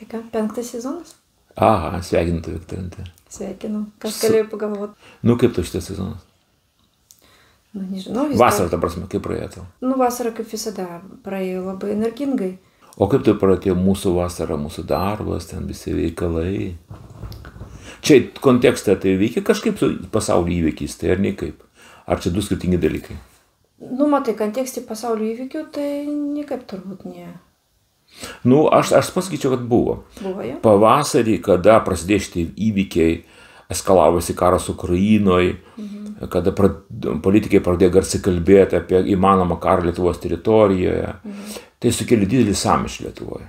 ką, 5 sezonas? Aha, sveikinu tave, Viktorinte. Sveikinu. Kas galėjo pagalvoti? Nu, kaip tau šitas sezonas? Nu, nežinau. Vasara, ta prasme, kaip praėjo tau? Nu, vasara kaip visada praėjo labai energingai. O kaip tai pradėjo mūsų vasara, mūsų darbas, ten visi veikalai? Čia kontekste tai veikia kažkaip su pasaulio įvykiais, tai ar ne kaip? Ar čia du skirtingi dalykai? Nu, matai, kontekste pasaulio įvykių, tai niekaip turbūt ne. Nu, aš pasakyčiau, kad buvo. Buvo, ja? Pavasarį, kada prasidėjo šitie įvykiai, eskalavosi karas Ukrainoje, kada politikai pradėjo garsiai kalbėti apie įmanomą karą Lietuvos teritorijoje, tai sukėlė didelį sąmyšį Lietuvoje.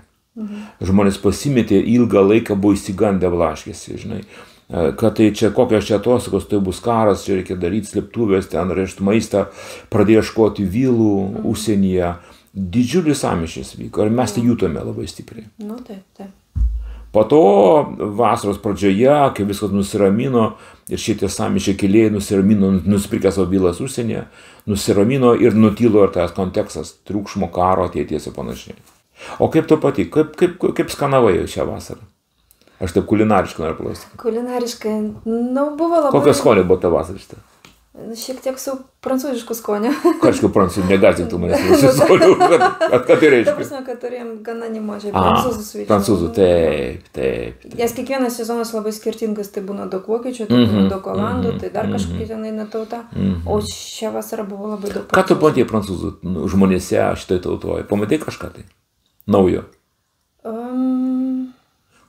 Žmonės pasimetė, ilgą laiką buvo įsigandę, blaškėsi, žinai. Kad tai čia kokios čia atostogos, tai bus karas, čia reikia daryti slėptuvės, ten rėžti maistą, pradėjo ieškoti vilų užsienyje. Didžiulis sąmyšis vyko ir mes tai jutome labai stipriai. Nu, taip, taip. Po to vasaros pradžioje, kai viskas nusiramino ir šitie sąmyšiai kėlėjai nusiramino, nusipirkę savo vilas užsienyje, nusiramino ir nutilo ir tas kontekstas triukšmo, karo, ateities ir panašiai. O kaip tu pati, kaip skanavai šią vasarą? Aš taip kulinariškai noriu klausyti. Kulinariškai, nu, buvo labai... Kokios skonio buvo ta vasara šitą? Šiek tiek su prancūzišku skoniu. Kažkaip prancūzų, negazintų manęs prancūzų skonių, kad tai reiškia. Ta prasme, kad turėjom gana nemažai prancūzų svečių. Prancūzų, taip. Nes kiekvienas sezonas labai skirtingas, tai būna daug vokiečių, tai būna daug olandų, tai dar kažkokia ten eina tauta. O šią vasarą buvo labai daug prancūzų. Ką tu pamatei prancūzų žmonėse šitai tautoje? Pamatai kažką tai? Naujo?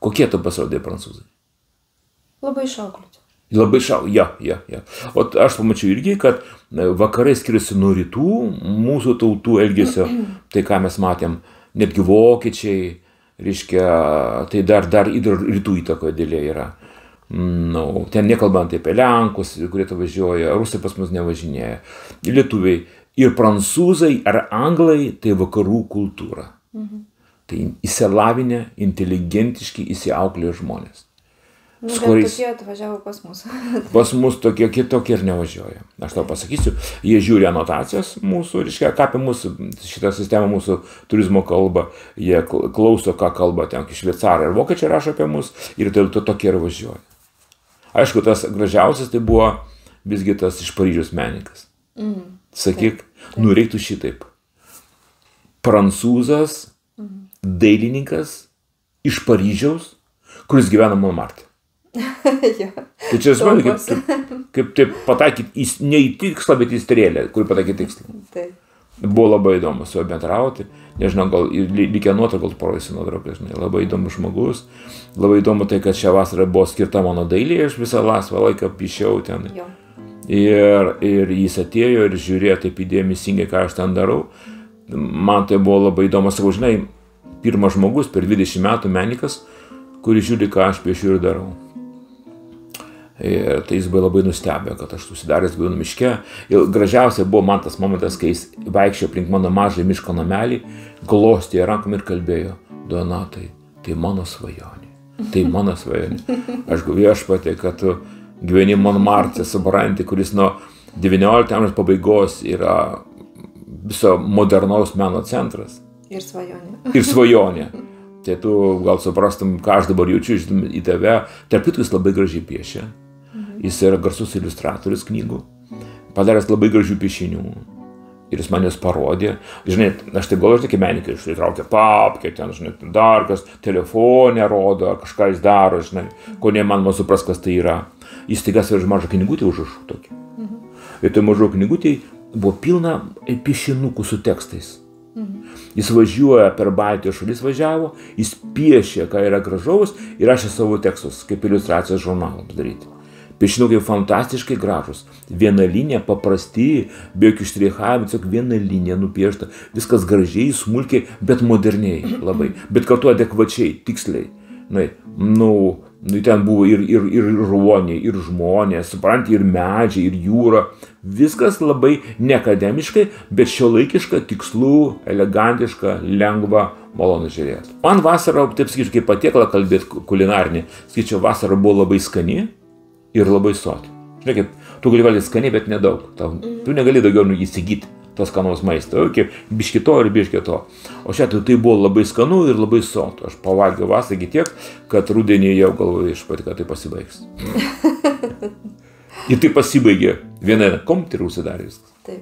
Kokie tu pasirodė prancūzai? Labai išauklėti. Labai ja. O aš pamačiau irgi, kad vakarai skiriasi nuo rytų, mūsų tautų elgesio, tai ką mes matėm, netgi vokiečiai, reiškia, tai dar rytų įtakoje dėlė yra. Nu, ten nekalbant apie lenkus, kurie to važiuoja, rusai pas mus nevažinėja, lietuviai ir prancūzai ar anglai, tai vakarų kultūra. Tai įsilavinę, inteligentiški, įsiauklėję žmonės. Nu, bet tokie atvažiavo pas mus. Pas mus tokie kitokie ir nevažiuoja. Aš tau pasakysiu, jie žiūri anotacijas mūsų, reiškia, ką apie mūsų, šitą sistemą mūsų turizmo kalba, jie klauso, ką kalba ten šveicarai ir vokiečiai rašo apie mus ir tai tokie ir važiuoja. Aišku, tas gražiausias tai buvo visgi tas iš Paryžiaus menininkas. Sakyk, nu reiktų šitaip. Prancūzas, dailininkas iš Paryžiaus, kuris gyvena Montmartre. Tai čia suprantu, kaip taip pataikyti ne į tikslą, bet į strėlę, kur pataikyti tikslą. Buvo labai įdomu su juo bendrauti, nežinau, gal likę nuotrauką, gal parodysiu nuotrauką, žinai, labai įdomus žmogus, labai įdomu tai, kad šią vasarą buvo skirta mano dailė, aš visą laisvą laiką pišiau ten. Ir jis atėjo ir žiūrėjo taip įdėmesingai, ką aš ten darau. Man tai buvo labai įdomu, sakau, žinai, pirmas žmogus per 20 metų menininkas, kuris žiūri, ką aš piešiu ir darau. Ir tai jis buvo labai nustebę, kad aš susidaręs gyvenu miške. Ir gražiausia buvo man tas momentas, kai jis vaikščiojo aplink mano mažą miško namelį, glostė rankom ir kalbėjo: Donatai, tai mano svajonė. Tai mano svajonė. Aš viešpatie, kad tu gyveni Montmartre, supranti, kuris nuo 19 amžiaus pabaigos yra viso modernaus meno centras. Ir svajonė. Ir svajonė. Tai tu gal suprastum, ką aš dabar jaučiu į tave. Tarp kitų jis labai gražiai piešia. Jis yra garsus iliustratorius knygų. Padaręs labai gražių piešinių. Ir jis man jas parodė. Žinai, aš taip galvoju, tokie menininkai ištraukia papkę, ten, žinai, dar kas telefonę rodo, ar kažką jis daro, žinai, ko neįmanoma suprast, kas tai yra. Jis staiga save mažą knygutį užrašų tokį. Ir tai mažo knygutį buvo pilna piešinukų su tekstais. Jis važiuoja per Baltijos šalis, važiavo, jis piešė, ką yra gražaus, ir rašė savo tekstus, kaip iliustracijos žurnalą padaryti. Piešinukai fantastiškai gražus, viena linija, paprasti, be jokių štrichavimų, tiesiog viena linija nupiešta, viskas gražiai, smulkiai, bet moderniai labai, bet kartu adekvačiai, tiksliai. Ten buvo ir ruoniai, ir žmonės, supranti, ir medžiai, ir jūra. Viskas labai neakademiškai, bet šiuolaikiška, tikslu, elegantiška, lengva, malonu žiūrėti. Man vasara, taip sakyčiau, kaip patiekalą kalbėti kulinarinį, sakyčiau, vasara buvo labai skani ir labai soti. Žinai, kaip tu gali valgyti skaniai, bet nedaug. Tu negali daugiau įsigyti. to skanaus maisto, biški to ir biški to. O šiuo atveju tai buvo labai skanu ir labai sotu. Aš pavalgiau vasarą tiek, kad rudenį jau galvoju išpati, kad tai pasibaigs. Ir tai pasibaigė. Viena kompt ir užsidarė viskas. Taip.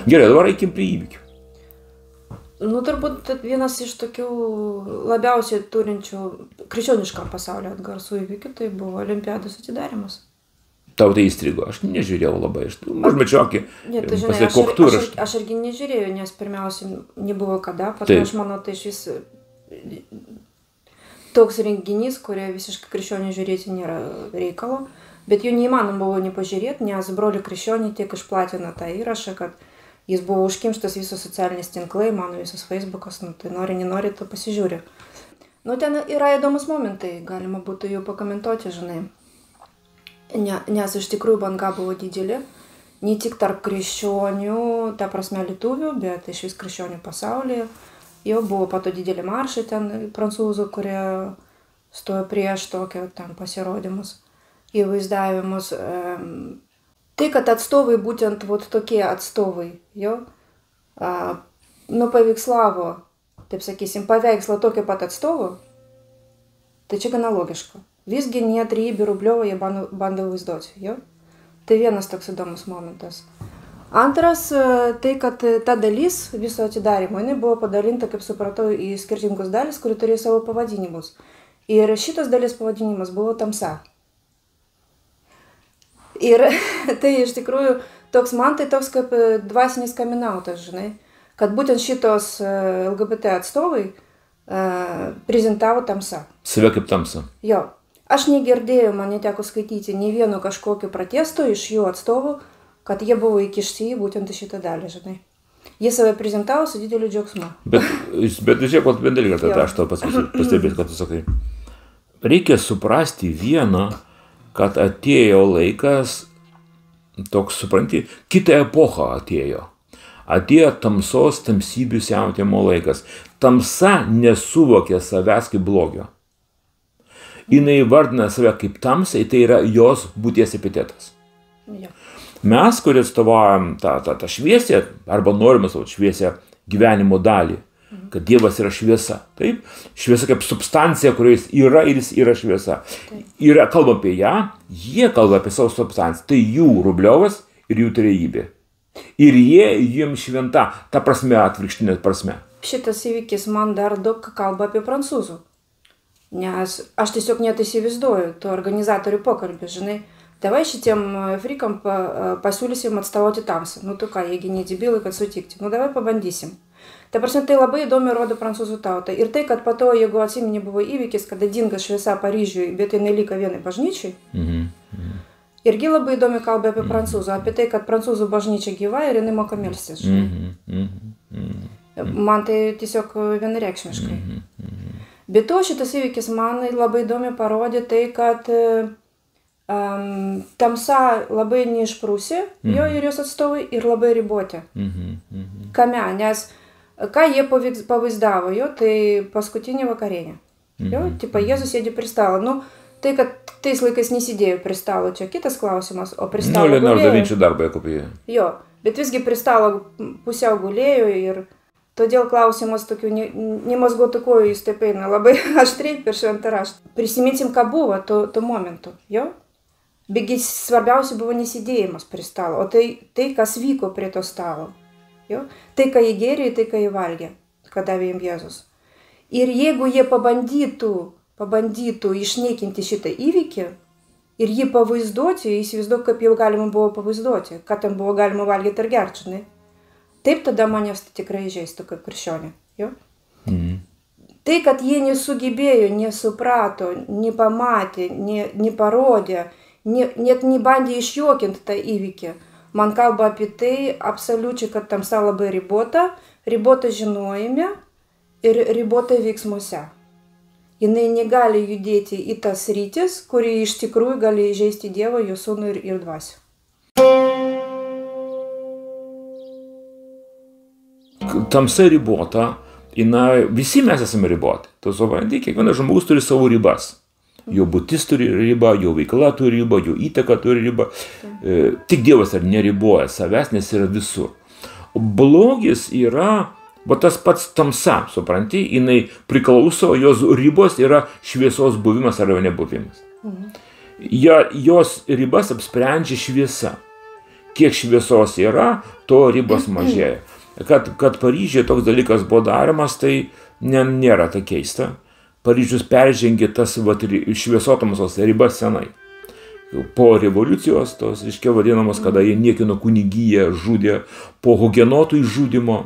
Gerai, dabar eikim prie įvykių. Nu, turbūt vienas iš tokių labiausiai turinčių krikščioniškam pasaulio atgarsų įvykių tai buvo Olimpiados atidarimas. Tau tai įstrigo, aš nežiūrėjau labai, aš užmečiau akį, pasikoktų ir aš irgi nežiūrėjau, nes pirmiausia nebuvo kada, pat aš manau, tai iš vis toks renginys, kurie visiškai krikščionių žiūrėti nėra reikalo, bet jų neįmanom buvo nepažiūrėti, nes brolių krikščionių tiek išplatino tą įrašą, kad jis buvo užkimštas visos socialinės tinklai, mano visas Facebookas, nu tai nenori, tu pasižiūri. Nu ten yra įdomus momentai, galima būtų jau pakomentuoti, žinai. Nes iš tikrųjų banga buvo didelė, ne tik tarp krikščionių, ta prasme lietuvių, bet iš vis krikščionių pasaulyje. Jau buvo pato didelį maršą ten prancūzų, kurie stojo prieš tokio ten pasirodymus, įvaizdavimus. Tai, kad atstovai, būtent tokie atstovai, paveikslavų, taip sakysim, paveikslą tokio pat atstovų, tai čia gana logiška. Visgi ne 3 rubliovą jie bando vaizduoti, Tai vienas toks įdomus momentas. Antras, tai, kad ta dalis viso atidarimo, jinai buvo padalinta, kaip supratau, į skirtingus dalis, kuri turėjo savo pavadinimus. Ir šitas dalis pavadinimas buvo tamsa. Ir tai iš tikrųjų man tai toks kaip dvasinis kaminautas, žinai, kad būtent šitos LGBT atstovai prezentavo tamsą. Save kaip tamsą. Jo. Aš negirdėjau, man neteko skaityti nei vieno kažkokio protesto iš jų atstovų, kad jie buvo įkišti į būtent šitą dalį, žinai. Jie save prezentavo su dideliu džiaugsmu. Bet žiūrėk, bent dalyką, tada aš tau pastebėsiu, kad tu sakai. Reikia suprasti vieną, kad atėjo laikas, toks, supranti, kitą epochą atėjo. Atėjo tamsos, tamsybių siautėjimo laikas. Tamsa nesuvokė savęs kaip blogio. Jinai vardina save kaip tamsai, tai yra jos būties epitetas. Ja. Mes, kurie atstovaujam tą šviesę, arba norime savo šviesę gyvenimo dalį, kad Dievas yra šviesa. Taip? Šviesa kaip substancija, kurioje yra ir jis yra šviesa. Ir kalba apie ją, jie kalba apie savo substanciją. Tai jų rubliovas ir jų trejybė. Ir jiems šventa, ta prasme, atvirkštinė prasme. Šitas įvykis man dar daug kalba apie prancūzų. Nes aš tiesiog net įsivaizduoju tų organizatorių pokalbį, žinai. Давай šitiem frikam pasiūlysim atstovauti tamsą. Nu tu ką, jeigu ne debilai, kad sutikti. Nu davai pabandysim. Ta prasme, tai labai įdomi rodo prancūzų tautą. Ir tai, kad po to, jeigu atsimeni, buvo įvykis, kada dinga šviesa Paryžiui, bet jinai liko vienai bažnyčiai, irgi labai įdomi kalba apie prancūzų, apie tai, kad prancūzų bažnyčia gyva ir jinai moka melstis. Man tai tiesiog vienareikšmiškai. Bet to šitas įvykis man labai įdomi parodė tai, kad tamsa labai neišprūsi, jo ir jos atstovai, ir labai riboti. Kame, nes ką jie pavaizdavo, jo, tai paskutinį vakarienę. Jo, tipo, Jėzus sėdi prie stalo. Nu, tai, kad tais laikais nesidėjo prie stalo, čia kitas klausimas, o prie stalo gulėjo. Leonardo da Vinci darbą kopija. Jo, bet visgi prie stalo pusiau gulėjo ir todėl klausimas tokių nemazgotų kojų jis taip eina labai aštriai per šventą raštą. Prisiminsim, ką buvo tuo momentu, jo? Begi svarbiausia buvo nesidėjimas prie stalo, o tai kas vyko prie to stalo. Jo? Tai, ką jie gėrė, tai, ką jie valgė, ką davė jiems Jėzus. Ir jeigu jie pabandytų išniekinti šitą įvykį ir jį pavaizduoti, įsivaizduok, kaip jau galima buvo pavaizduoti, ką ten buvo galima valgyti ir gerti, žinai. Taip tada manęs tikrai žaistų kaip krikščionė. Jo? Tai, kad jie nesugebėjo, nesuprato, nepamatė, neparodė, net nebandė išjuokinti tą įvykį, man kalba apie tai absoliučiai, kad tamsa labai ribota žinojime ir ribota veiksmuose. Jinai negali judėti į tas rytis, kuri iš tikrųjų gali įžeisti Dievą, jo sūnų ir dvasią. Tamsa ribota, visi mes esame riboti. Tu supranti, kiekvienas žmogus turi savo ribas. Jo būtis turi ribą, jo veikla turi ribą, jo įtaka turi ribą. Tik Dievas neriboja savęs, nes yra visur. O blogis yra, tas pats tamsa, supranti, jinai priklauso, jos ribos yra šviesos buvimas arba nebuvimas. Jos ribas apsprendžia šviesa. Kiek šviesos yra, to ribos mažėja. Kad Paryžiuje toks dalykas buvo daromas, tai nėra ta keista. Paryžius peržengė tas šviesotamosios ribas senai. Po revoliucijos, tos, reiškia, vadinamos, kada jie niekino kunigiją, žudė, po hugenotų išžudimo,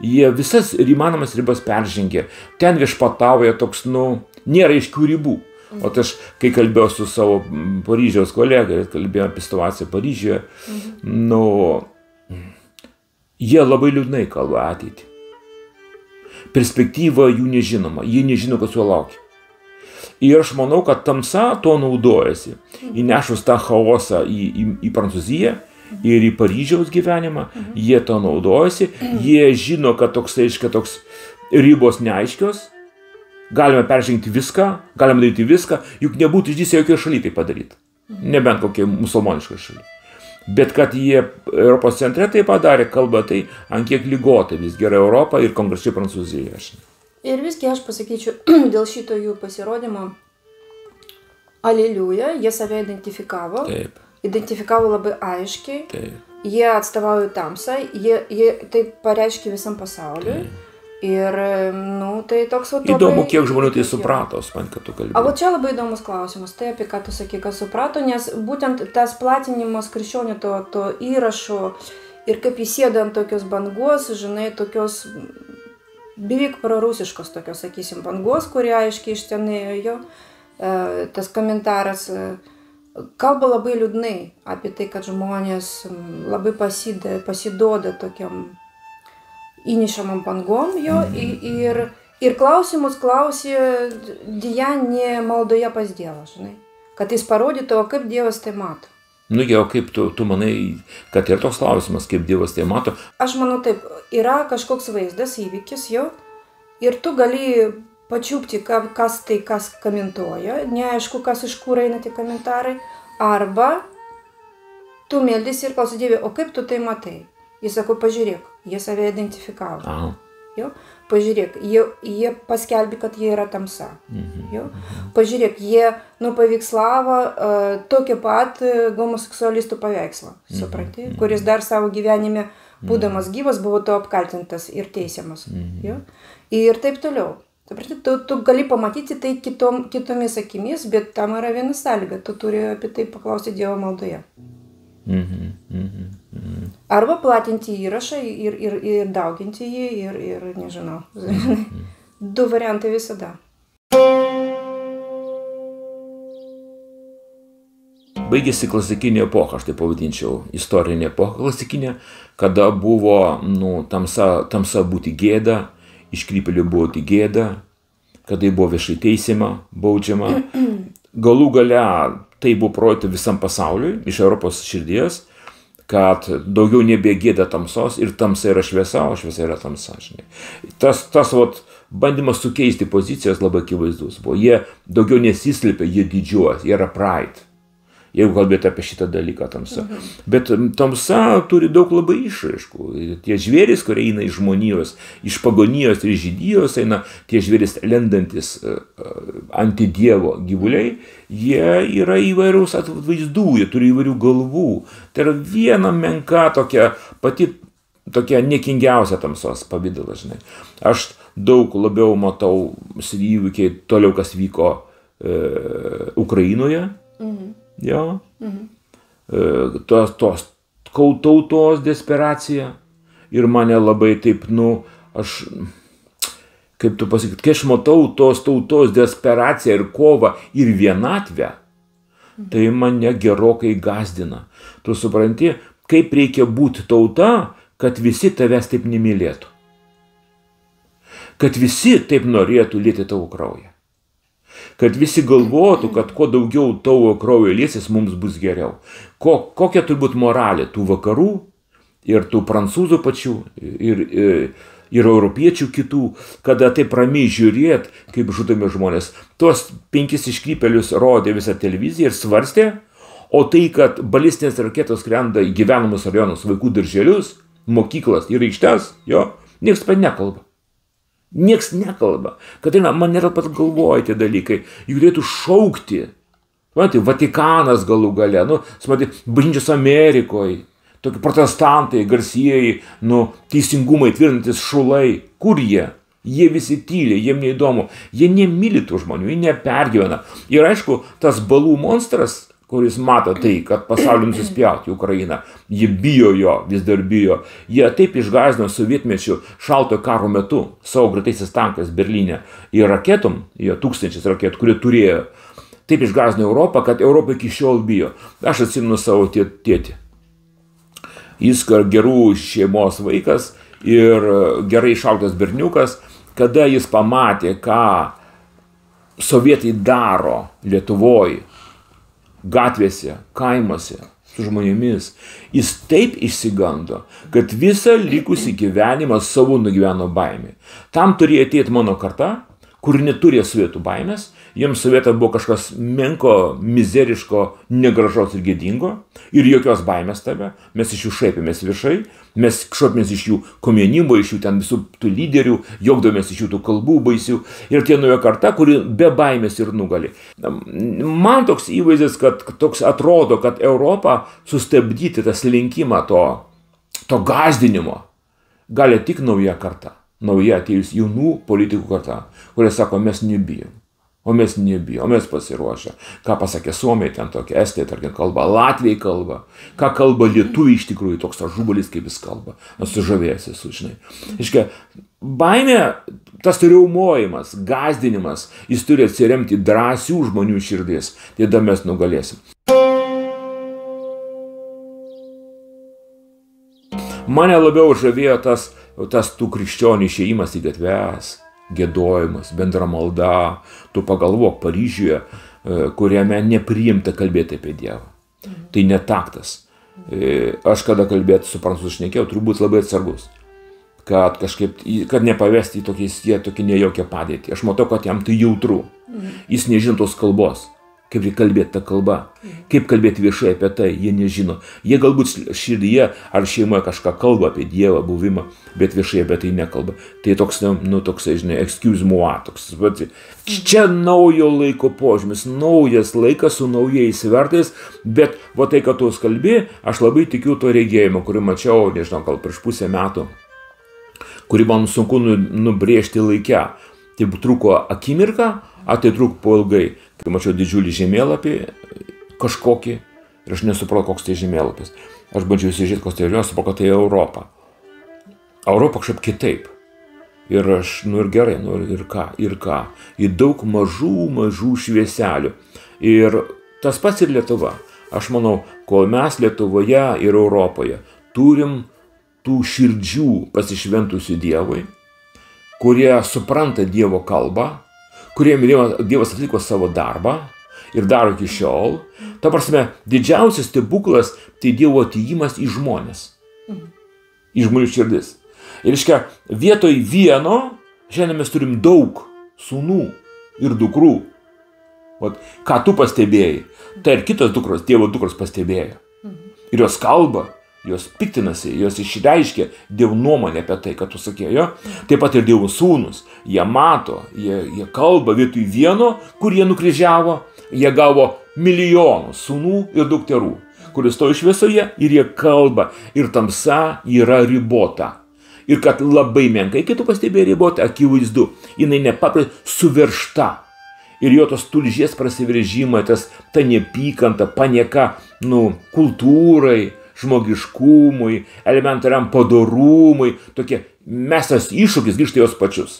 jie visas įmanomas ribas peržengė. Ten viešpatauja toks, nėra aiškių ribų. O aš, kai kalbėjau su savo Paryžiaus kolega, kalbėjau apie situaciją Paryžiuje, jie labai liūdnai kalba ateitį. Perspektyva jų nežinoma, jie nežino, kas jo laukia. Ir aš manau, kad tamsa to naudojasi. Įnešus tą chaosą į Prancūziją ir į Paryžiaus gyvenimą, jie to naudojasi, jie žino, kad toks ribos neaiškios, galime peržengti viską, galime daryti viską, juk nebūtų išdrįsę jokioje šalyje tai padaryti. Nebent kokie musulmoniškoje šalyje. Bet kad jie Europos centre tai padarė, kalba tai, ant kiek lygotai vis gerai Europą ir konkrečiai Prancūziją. Ir visgi aš pasakyčiau, dėl šito jų pasirodymo, aleliuja, jie save identifikavo. Taip. Identifikavo labai aiškiai. Taip. Jie atstovauja tamsą, jie taip pareiškia visam pasauliui. Taip. Ir, tai toks labai... Įdomu, kiek žmonių tai suprato, man, kad tu kalbėjai. O čia labai įdomus klausimas, tai apie ką tu sakai, kas suprato, nes būtent tas platinimas krikščionių to įrašo ir kaip įsėda ant tokios bangos, žinai, tokios beveik prarusiškos tokios, sakysim, bangos, kurie aiškiai iš ten ėjo, tas komentaras kalba labai liūdnai apie tai, kad žmonės labai pasiduoda tokiam įnišamam bangom jo ir klausimus klausė deja ne maldoje pas Dievą, žinai, kad jis parodytų, kaip Dievas tai mato. Jau kaip tu manai, kad yra toks klausimas, kaip Dievas tai mato? Aš manau taip, yra kažkoks vaizdas, įvykis jau, ir tu gali pačiupti, kas komentuoja, neaišku, kas iš kur eina tie komentarai, arba tu meldys ir klausai Dievui, o kaip tu tai matai? Jis sako, pažiūrėk, jie save identifikavo. Jo? Pažiūrėk, jie paskelbė, kad jie yra tamsa. Jo? Pažiūrėk, jie paveikslavo tokį pat homoseksualistų paveikslą, supranti, kuris dar savo gyvenime, būdamas gyvas, buvo to apkaltintas ir teisiamas. Jo? Ir taip toliau. Tu gali pamatyti tai kitomis akimis, bet tam yra viena sąlyga, tu turi apie tai paklausyti Dievo maldoje. Arba platinti įrašą ir dauginti jį ir nežinau. Du variantai visada. Baigėsi klasikinė epocha, aš tai pavadinčiau, istorinė epocha klasikinė, kada buvo tamsa būti gėda, iškrypėlių buvo tik gėda, kada buvo viešai teisiama, baudžiama. Galų gale tai buvo projekta visam pasauliui, iš Europos širdies, kad daugiau nebegėda tamsos ir tamsa yra šviesa, o šviesa yra tamsa. Žinai. Tas bandymas sukeisti pozicijas labai akivaizdus buvo. Jie daugiau nesislėpia, jie didžiuojas, jie yra pride. Jeigu kalbėti apie šitą dalyką tamsa. Bet tamsa turi daug labai išraiškų. Tie žvėrys, kurie eina iš žmonijos, iš pagonijos ir žydijos, eina tie žvėrys lendantis antidievo gyvuliai, jie yra įvairiaus atvaizdų, jie turi įvairių galvų. Tai yra viena menka tokia niekingiausia tamsos pavidala, žinai. Aš daug labiau matau įvykiai toliau, kas vyko Ukrainoje. Jo. Tos tautos desperacija ir mane labai taip, aš, kaip tu pasakyti, kai aš matau tos tautos desperaciją ir kovą ir vienatvę, tai mane gerokai gąsdina. Tu supranti, kaip reikia būti tauta, kad visi tavęs taip nemylėtų. Kad visi taip norėtų lieti tavo kraują. Kad visi galvotų, kad kuo daugiau tavo kraujo liesis, mums bus geriau. Kokia turi būti moralė tų vakarų ir tų prancūzų pačių ir europiečių kitų, kada taip ramiai žiūrėt, kaip žudomi žmonės. Tuos 5 iškrypėlius rodė visą televiziją ir svarstė, o tai, kad balistinės raketos skrenda į gyvenamus rajonus, vaikų darželius, mokyklas ir aikštes, jo, nieks pat nekalba. Nieks nekalba. Katrina, man nėra pat galvoja tie dalykai. Jų turėtų šaukti. Vatikanas galų gale, bažnyčios Amerikoje. Tokie protestantai, garsieji, teisingumai tvirtinantis šulai. Kur jie? Jie visi tyli, jiem neįdomu. Jie nemyli tų žmonių, jie nepergyvena. Ir aišku, tas balų monstras, kuris mato tai, kad pasaulį nusispjauti į Ukrainą, jie bijo jo, vis dar bijo. Jie taip išgąsdino sovietmečių šaltojo karo metu savo greitaisiais tankais Berlyne ir raketom, jie 1000 raketų, kurie turėjo, taip išgąsdino Europą, kad Europą iki šiol bijo. Aš atsimenu savo tėtį. Jis gerų šeimos vaikas ir gerai išaugtas berniukas, kada jis pamatė, ką sovietai daro Lietuvoje, gatvėse, kaimuose, su žmonėmis, jis taip išsigando, kad visą likusį gyvenimą savo nugyveno baimė. Tam turėjo ateiti mano karta, kur neturėjo sovietų baimės, jiems sovietą buvo kažkas menko, mizeriško, negražaus ir gėdingo, ir jokios baimės tave, mes iš jų šaipėmės viešai, mes šaipėmės iš jų komjaunimo, iš jų ten visų tų lyderių, juokdavomės iš jų tų kalbų baisių, ir tie nauja karta, kuri be baimės ir nugali. Man toks įvaizdis, kad toks atrodo, kad Europą sustabdyti tas linkimą to gąsdinimo gali tik nauja karta. Nauja atėjus jaunų politikų karta, kurie sako, mes nebijom, o mes pasiruošę. Ką pasakė Suomiai, ten tokia Estija, tarkim, kalba, Latvijai kalba, ką kalba lietuviai iš tikrųjų, toks žubalis, kaip jis kalba, sužavėjęs esu, žinai. Iškia, baimė, tas riaumojimas, gąsdinimas, jis turi atsiremti drąsių žmonių širdis, tada mes nugalėsim. Mane labiau žavėjo tas tų krikščionių išėjimas į gatves, gėdojimas, bendra malda. Tu pagalvok Paryžiuje, kuriame nepriimta kalbėti apie Dievą. Tai netaktas. Aš kada kalbėti su prancūzų šnekėjau, turiu būti labai atsargus, kad nepavesti į tokį nejaukią padėtį. Aš matau, kad jam tai jautru. Jis nežino tos kalbos. Kaip kalbėti tą kalbą, kaip kalbėti viešai apie tai, jie nežino. Jie galbūt širdyje ar šeimoje kažką kalba apie Dievą, buvimą, bet viešai apie tai nekalba. Tai toks, žinai, excuse moi, toks. Čia naujo laiko požymis, naujas laikas su naujais svertais, bet tai, kad tu kalbi, aš labai tikiu to regėjimo, kurį mačiau, nežinau, gal prieš pusę metų, kurį man sunku nubrėžti laikę. Tai truko akimirką, tai truko po ilgai. Kai mačiau didžiulį žemėlapį kažkokį, ir aš nesupratau, koks tai žemėlapis. Aš bandžiau įsižiūrėti, koks tai yra, supratau, kad tai Europa. Europa kažkaip kitaip. Ir aš, ir gerai, ir ką. Ir daug mažų švieselių. Ir tas pats ir Lietuva. Aš manau, kol mes Lietuvoje ir Europoje turim tų širdžių pasišventusių Dievui, kurie supranta Dievo kalbą, kuriem Dievas atliko savo darbą ir daro iki šiol. Ta prasme, didžiausias stebuklas tai Dievo atėjimas į žmonės. Į žmonių širdis. Ir vietoj vieno, šiandien mes turim daug sūnų ir dukrų. Ką tu pastebėjai, tai ir kitos dukros, Dievo dukros pastebėjo. Ir jos kalba, jos piktinasi, jos išreiškia Dievo nuomonę apie tai, kad tu sakėjo. Taip pat ir Dievo sūnus. Jie mato, jie kalba vietoj vieno, kur jie nukryžiavo. Jie gavo milijonus sūnų ir dukterų, kuris stovi šviesoje ir jie kalba. Ir tamsa yra ribota. Ir kad labai menkai, kai tu pastebėjai ribota, akivaizdu, jinai nepaprastai suveršta. Ir jo tos tulžies prasiveržimai, ta neapykanta, panieka, kultūrai, žmogiškumui, elementariam padorumui, tokie mestas iššūkis grįžti jos pačius.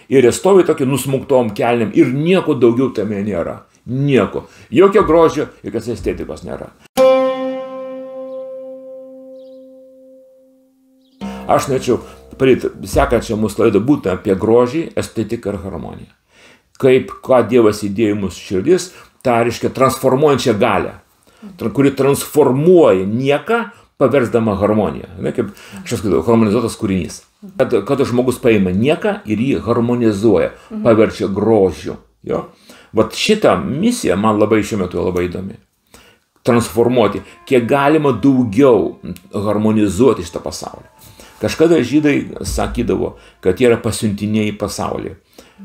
Ir jie stovi tokie nusmuktom kelniam ir nieko daugiau tame nėra. Nieko. Jokio grožio, jokios estetikos nėra. Aš norėčiau pradėti sekančią mūsų laidą būtent apie grožį, estetiką ir harmoniją. Ką Dievas įdėjo į mūsų širdis, tą reiškia transformuojančią galią, kuri transformuoja nieką paversdama harmoniją. Kaip aš sakau, harmonizuotas kūrinys. Kad žmogus paima nieką ir jį harmonizuoja, paverčia grožiu. Jo? Vat šitą misiją man labai šiuo metu labai įdomi. Transformuoti, kiek galima daugiau harmonizuoti šitą pasaulį. Kažkada žydai sakydavo, kad jie yra pasiuntiniai pasaulyje.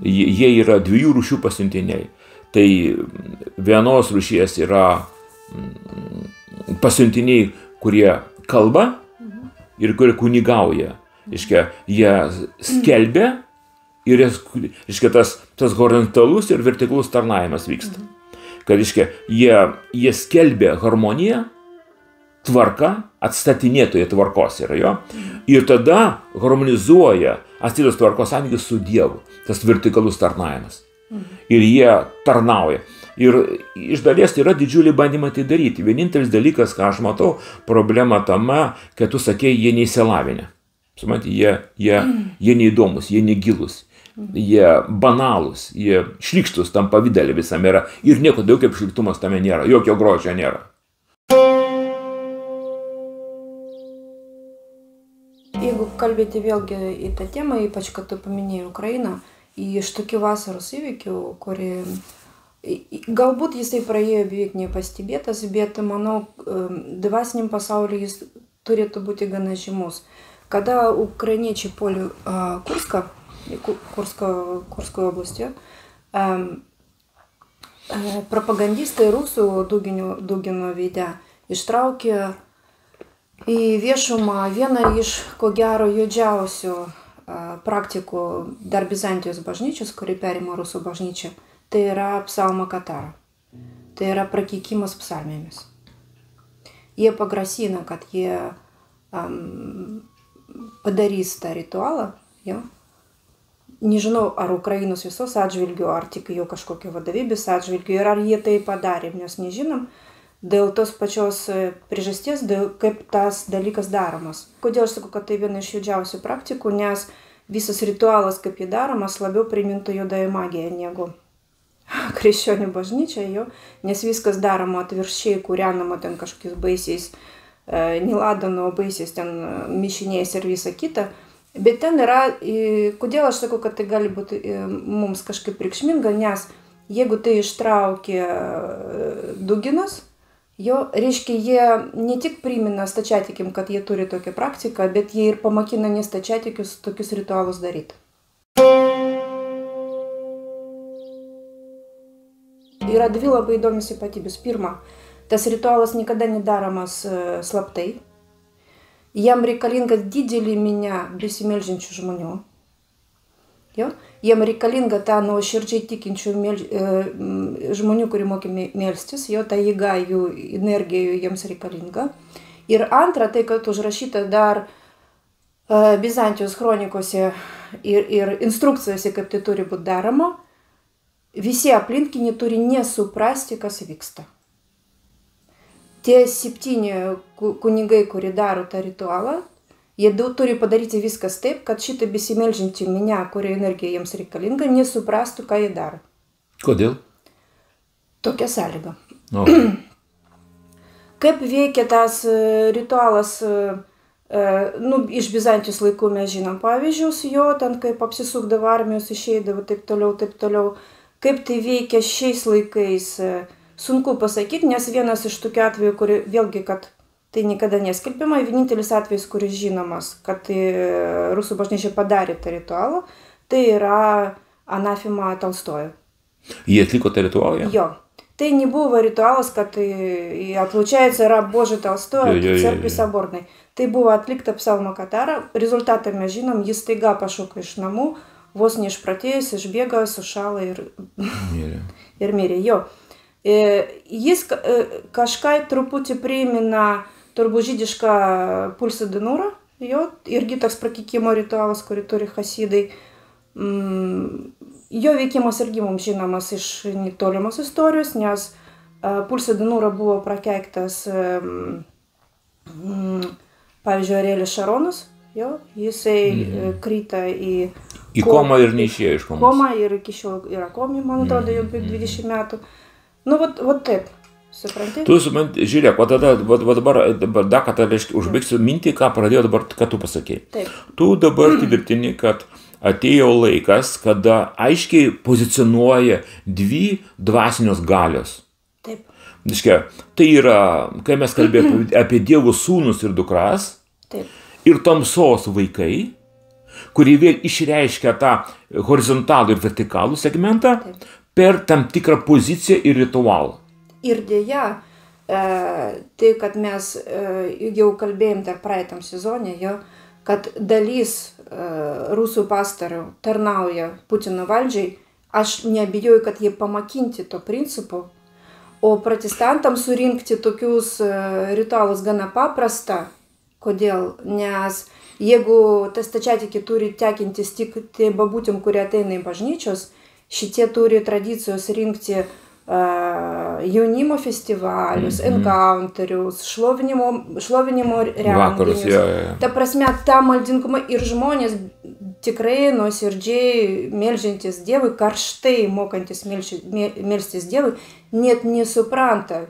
Jie yra 2 rūšių pasiuntiniai. Tai vienos rūšies yra pasiuntiniai, kurie kalba ir kurie kunigauja. Jie skelbia ir tas horizontalus ir vertikalus tarnavimas vyksta. Kad jie skelbia harmoniją, tvarka, atstatinėtoje tvarkos yra jo. Ir tada harmonizuoja atstatytos tvarkos santykius su Dievu. Tas vertikalus tarnavimas. Ir jie tarnauja. Ir iš dalies yra didžiuliai bandymai tai daryti. Vienintelis dalykas, ką aš matau, problema tame, kad tu sakei, jie neįsilavinę. Jie neįdomus, jie negilus. Jie banalūs, jie šlykštus tam pavidalė visam yra. Ir nieko daugiau kaip šlyktumas tame nėra. Jokio grožio nėra. Jeigu kalbėti vėlgi į tą temą, ypač kad tu paminėjai Ukrainą, iš tokių vasaros įvykių, kuri galbūt jisai praėjo beveik nepastebėtas, bet manau, dvasiniam pasaulyje jis turėtų būti gana žymus. Kada ukrainiečiai puolė Kursko области, propagandistai rusų Dugino veide ištraukė į viešumą vieną iš, ko gero, juodžiausių praktikų dar Bizantijos bažnyčios, kuri perima rusų bažnyčią. Tai yra psalmo katara. Tai yra prakeikimas psalmėmis. Jie pagrasina, kad jie padarys tą ritualą. Jo? Nežinau, ar Ukrainos visos atžvilgių, ar tik jo kažkokio vadovybės atžvilgių, ir ar jie tai padarė, nes nežinom. Dėl tos pačios priežasties, kaip tas dalykas daromas. Kodėl aš sakau, kad tai viena iš juodžiausių praktikų, nes visas ritualas, kaip jį daromas, labiau primintų juodąją magiją negu krikščionių bažnyčia, jo, nes viskas daroma atvirkščiai, kūrenama ten kažkokiais baisiais, neladano baisiais ten mišiniais ir visa kita. Bet ten yra, kodėl aš sakau, kad tai gali būti mums kažkaip reikšminga, nes jeigu tai ištraukė Duginas, jo, reiškia, jie ne tik primena stačiatikim, kad jie turi tokią praktiką, bet jie ir pamakina nestačiatikius tokius ritualus daryti. Yra 2 labai įdomios ypatybės. Pirma, tas ritualas niekada nedaromas slaptai. Jam reikalinga didelė minia besimeldžiančių žmonių. Jo? Jam reikalinga ta nuoširdžiai tikinčių žmonių, kurie mokė melstis, jo, ta jėga, jų energija jiems reikalinga. Ir antra, tai kad užrašyta dar Bizantijos kronikose ir instrukcijose, kaip tai turi būti daroma, visi aplinkiniai turi nesuprasti, kas vyksta. Tie 7 kunigai, kurie daro tą ritualą, jie turi padaryti viskas taip, kad šitą besimeldžiantį minią, kurio energija jiems reikalinga, nesuprastų, ką jie daro. Kodėl? Tokia sąlyga. Kaip veikia tas ritualas, iš Bizantijos laikų mes žinom pavyzdžius, jo, ten kaip apsisukdavo armijos, išeidavo, taip toliau. Kaip tai veikia šiais laikais, sunku pasakyti, nes vienas iš tokių atvejų, kur vėlgi, kad tai niekada neskelbiama, vienintelis atvejis, kuris žinomas, kad rusų bažnyčia padarė tą ritualą, tai yra anafima Tolstojo. Jie atliko tą ritualą? Jo. Tai nebuvo ritualas, kad отлучается раб Божий Толстой от церкви соборной. Tai buvo atlikta psalmo katara, rezultatą mes žinom, jis staiga pašoko iš namų, vos neišpratėjęs, išbėga, sušalo ir mirė. Jo. Jis kažkai truputį primena turbūt žydišką pulsą Dinūrą, jo, irgi toks prakeikimo ritualas, kurį turi hasidai. Jo veikimas irgi mums žinomas iš netolimos istorijos, nes pulsą Dinūrą buvo prakeiktas, pavyzdžiui, Arielis Šaronas, jo, jisai krita į komą ir neišėjo iš komos. Komą ir iki šiol yra komė, man atrodo, jau 20 metų. Nu, vat taip. Supranti? Tu supranti, žiūrėk, o tada, dabar dar kartą užbaigsiu mintį, ką pradėjau dabar, ką tu pasakei. Taip. Tu dabar tvirtini, kad atėjo laikas, kada aiškiai pozicionuoja dvi dvasinios galios. Taip. Tai yra, kai mes kalbėjome apie Dievo sūnus ir dukras, Taip. ir tamsos vaikai, kurie vėl išreiškia tą horizontalų ir vertikalų segmentą per tam tikrą poziciją ir ritualą. Ir dėja, tai, kad mes jau kalbėjom dar praeitam sezonė, kad dalis rusų pastorių tarnauja Putino valdžiai, aš neabejoju, kad jie pamakinti to principu, o protestantams surinkti tokius ritualus gana paprasta. Kodėl? Nes jeigu tas stačiatikiai turi tekintis tik tai babutėm, kurie ateina į bažnyčios, šitie turi tradicijos rinkti jaunimo festivalius, encounterius, šlovinimo renginius. Ta prasme, tą maldingumą ir žmonės tikrai nuoširdžiai melžiantis Dievui, karštai mokantis melstis Dievui, net nesupranta,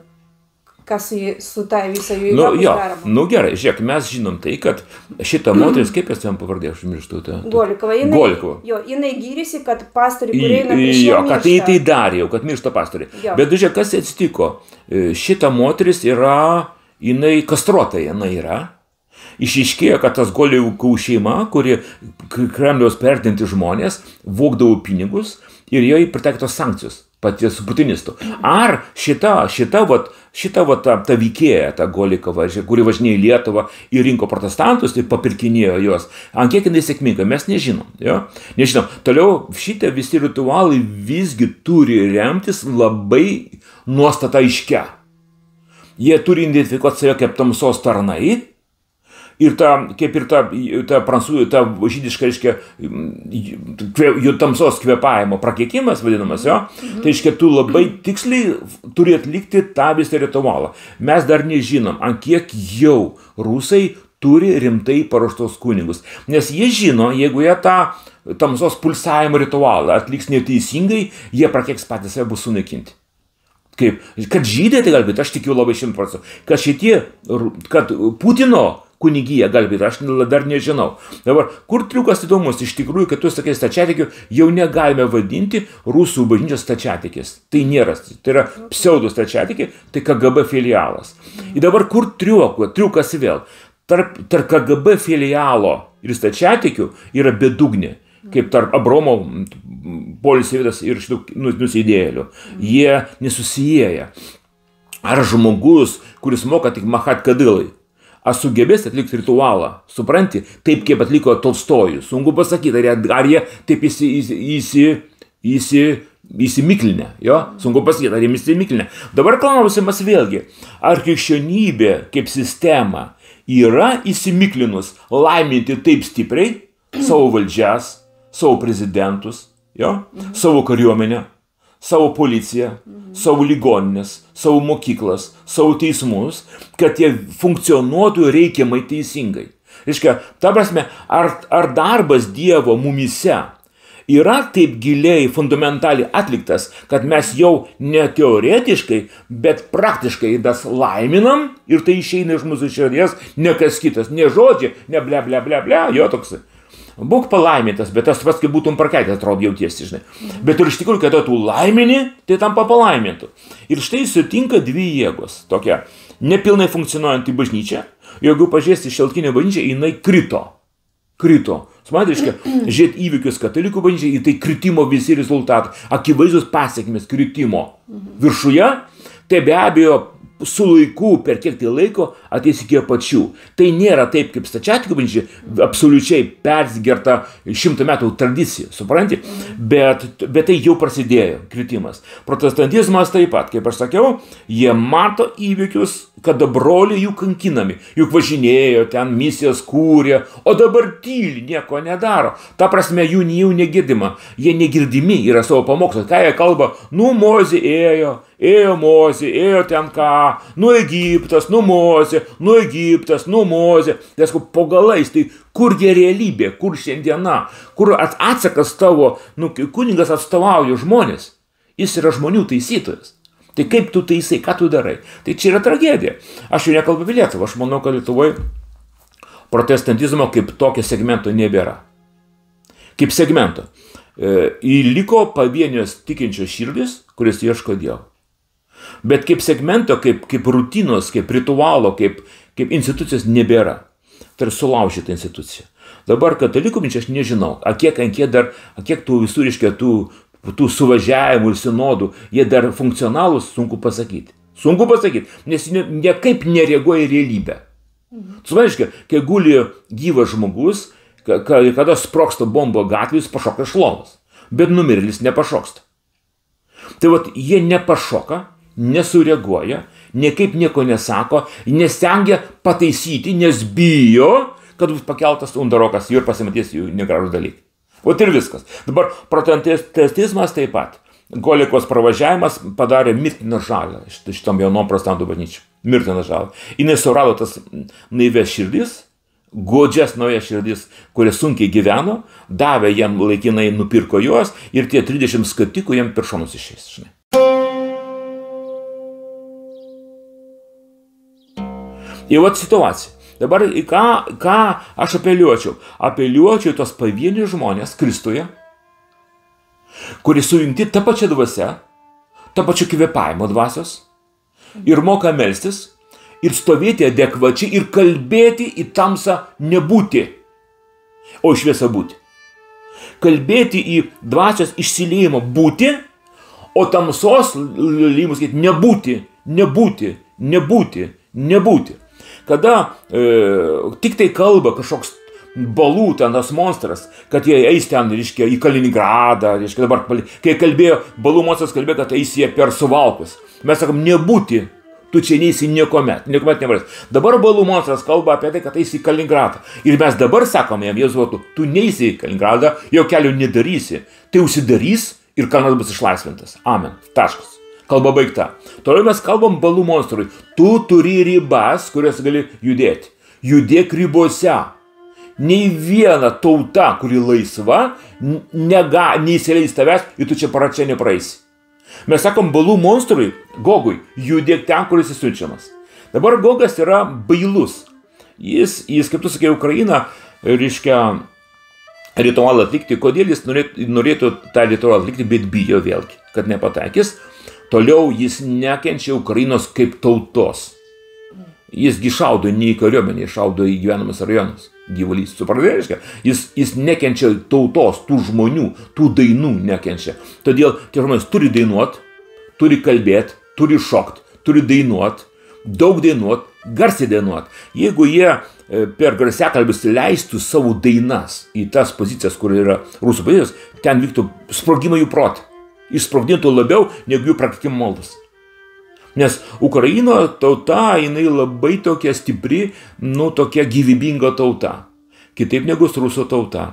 kas su ta visa jų yra daroma. Gerai, žiūrėk, mes žinom tai, kad šita moteris, kaip jas ten pavardė, aš užmirštu. Golikova. Jinai gyrėsi, kad pastoriai, kurie eina prieš ją miršta. Kad tai darė, kad miršta pastoriai. Bet žiūrėk, kas atsitiko? Šita moteris yra, jinai kastruota, jinai yra. Išaiškėjo, kad tas Golikų šeima, kuri Kremliaus pertinti žmonės, vogdavo pinigus ir jai pritaikytos sankcijos paties putinistų. Ar šita ta veikėja, ta Golikova, kuri važinėjo į Lietuvą ir rinko protestantus, tai papirkinėjo juos, ant kiek jinai sėkminga, mes nežinom. Nežinom. Toliau šitie visi ritualai visgi turi remtis labai nuostata aiškia. Jie turi identifikuoti save kaip tamsos tarnai. Ir kaip ir ta prancūzų, ta žydiška, jų tamsos kvėpavimo prakeikimas vadinamas, tai reiškia, tu labai tiksliai turi atlikti tą visą ritualą. Mes dar nežinom, ant kiek jau rusai turi rimtai paruoštos kunigus. Nes jie žino, jeigu jie tą tamsos pulsavimo ritualą atliks neteisingai, jie prakeiks patys save, bus sunaikinti. Kaip? Kad žydai tai galbūt, aš tikiu labai 100%, kad Putino kunigija galbūt, aš dar nežinau. Dabar, kur triukas įdomus, iš tikrųjų, kad tu sakai stačiatikių, jau negalime vadinti rusų bažnyčios stačiatikis. Tai nėra, tai yra pseudo stačiatikė, tai KGB filialas. Ir dabar, kur triukas vėl? Tarp KGB filialo ir stačiatikių yra bedugnė, kaip tarp Abromo, poilsio ir šitų nusidėjėlių. Jie nesusijėja. Ar žmogus, kuris moka tik machat kadilai, ar sugebės atlikti ritualą, supranti, taip kaip atliko Tolstojus. Sunku pasakyti, ar jie taip įsimiklinę, sunku pasakyti, ar jie įsimiklinę. Dabar klausimas vėlgi, ar krikščionybė kaip sistema yra įsimiklinus laiminti taip stipriai savo valdžias, savo prezidentus, savo kariuomenę, savo policiją, savo ligoninės, savo mokyklas, savo teismus, kad jie funkcionuotų reikiamai teisingai. Reiškia, ta prasme, ar darbas Dievo mumyse yra taip giliai, fundamentaliai atliktas, kad mes jau ne teoretiškai, bet praktiškai das laiminam ir tai išeina iš mūsų širdies, ne kas kitas, ne žodžiai, ne ble, toksai. Būk palaimintas, bet tas pats, kaip būtum parkeitęs, atrodo, jautiesi, žinai. Bet ir iš tikrųjų, kada tu laimini, tai tampa palaimintų. Ir štai sutinka dvi jėgos. Tokia nepilnai funkcionuojanti bažnyčia. Jeigu pažiūrėsi šiuolaikinę bažnyčią, jinai krito. Suprantate, žiūrėt įvykius katalikų bažnyčiai, tai kritimo visi rezultatai. Akivaizdus pasekmės kritimo viršuje, tai be abejo su laiku, per kiek tai laiko, ateis iki pačių. Tai nėra taip, kaip stačiatikų bažnyčia, absoliučiai persigerta 100 metų tradicija, supranti? Bet tai jau prasidėjo kritimas. Protestantizmas taip pat, kaip aš sakiau, jie mato įvykius, kada broliai jų kankinami, juk važinėjo, ten misijas kūrė, o dabar tyli, nieko nedaro. Ta prasme, jų negirdima, jie negirdimi yra savo pamokslo. Ką jie kalba? Mozė ėjo Mozė, ėjo ten ką, Egiptas, Mozė, Egiptas, Mozė. Tai po galais, tai kurgi realybė, kur šiandiena, kur atsakas tavo, kunigas atstovauja žmonės, jis yra žmonių taisytojas. Tai kaip tu taisai, ką tu darai? Tai čia yra tragedija. Aš jau nekalbu apie Lietuvą, aš manau, kad Lietuvoje protestantizmo kaip tokio segmento nebėra. Kaip segmento. Įliko pavienios tikinčios širdis, kuris ieško Dievo. Bet kaip segmento, kaip rutinos, kaip ritualo, kaip institucijos nebėra. Tai yra sulaužyta institucija. Dabar katalikų minčiai aš nežinau, kiek tų visų, reiškia, tų suvažiavimų ir sinodų, jie dar funkcionalūs, sunku pasakyti. Sunku pasakyti, nes niekaip nereaguoja į realybę. Reiškia, kai guli gyvas žmogus, kada sprogsta bomba gatvėje, jis pašoka iš lovos. Bet numirėlis nepašoksta. Tai vat, jie nepašoka, nesureaguoja, niekaip nieko nesako, nestengia pataisyti, nes bijo, kad bus pakeltas undarokas ir pasimatys jų negražus dalykai. O ir viskas. Dabar protestantizmas taip pat. Golikos pravažiavimas padarė mirtiną žalą šitam jaunom protestantų bažnyčiai. Mirtiną žalą. Jis surado tas naives širdis, godžias naujas širdis, kurie sunkiai gyveno, davė jam laikinai, nupirko juos ir tie 30 skatikų jam per šonus išeis. Žinai. Ir vat situacija. Dabar ką aš apeliuočiau? Apeliuočiau tos pavienius žmonės Kristuje, kurie sujungti tą pačią dvasią, tą pačią kvėpavimo dvasios ir moka melstis ir stovėti adekvačiai ir kalbėti į tamsą nebūti, o į šviesą būti. Kalbėti į dvasios išsiliejimą būti, o tamsos lijimus nebūti. Kada tik tai kalba kažkoks balų tenas monstras, kad jie eis ten, reiškia, į Kaliningradą, reiškia, dabar, kai kalbėjo, balų monstras kalbėjo, kad eis jie per Suvalkus. Mes sakom, nebūti, tu čia neisi niekuomet nevarės. Dabar balų monstras kalba apie tai, kad eis į Kaliningradą. Ir mes dabar sakom jam, Jėzuotu, tu neisi į Kaliningradą, jo kelio nedarysi, tai užsidarys ir kanas bus išlaisvintas. Amen. Taškas. Kalba baigta. Toliau mes kalbam balų monstrui. Tu turi ribas, kurias gali judėti. Judėk ribose. Nei viena tauta, kuri laisva, neįsileis tavęs ir tu čia paračia nepraeisi. Mes sakom balų monstrui, Gogui, judėk ten, kuris įsiunčiamas. Dabar Gogas yra bailus. Jis kaip tu sakė, Ukraina, reiškia, ritualą atlikti. Kodėl jis norėtų tą ritualą atlikti, bet bijo vėlgi, kad nepataikys. Toliau jis nekenčia Ukrainos kaip tautos. Jisgi šaudo ne į kariuomenę, šaudo į gyvenamus rajonus. Gyvulys, supratėliškai. Jis nekenčia tautos, tų žmonių, tų dainų nekenčia. Todėl tie žmonės turi dainuot, turi kalbėt, turi šokt, turi dainuot, daug dainuot, garsiai dainuot. Jeigu jie per garsiakalbius leistų savo dainas į tas pozicijas, kur yra rusų pozicijos, ten vyktų sprogimai jų protą. Išsprogdintų labiau, negu jų praktikimo maldas. Nes Ukraino tauta, jinai labai tokia stipri, tokia gyvybinga tauta. Kitaip negu rusų tauta.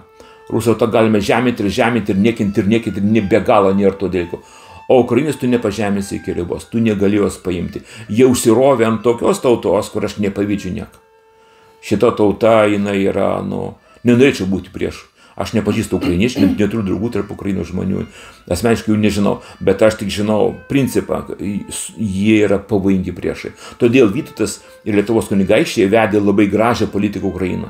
Rusų tauta galime žeminti ir niekinti ir nebegalo nėra to dalyko. O Ukrainos tu nepažeminsi iki ribos, tu negali jos paimti. Jie užsirovė ant tokios tautos, kur aš nepavydžiu nieko. Šita tauta, jinai yra, nenorėčiau būti prieš. Aš nepažįstu ukrainiečių, neturiu draugų tarp Ukrainos žmonių. Asmeniškai jų nežinau, bet aš tik žinau principą, jie yra pavojingi priešai. Todėl Vytautas ir Lietuvos kunigaikščiai vedė labai gražią politiką Ukrainą.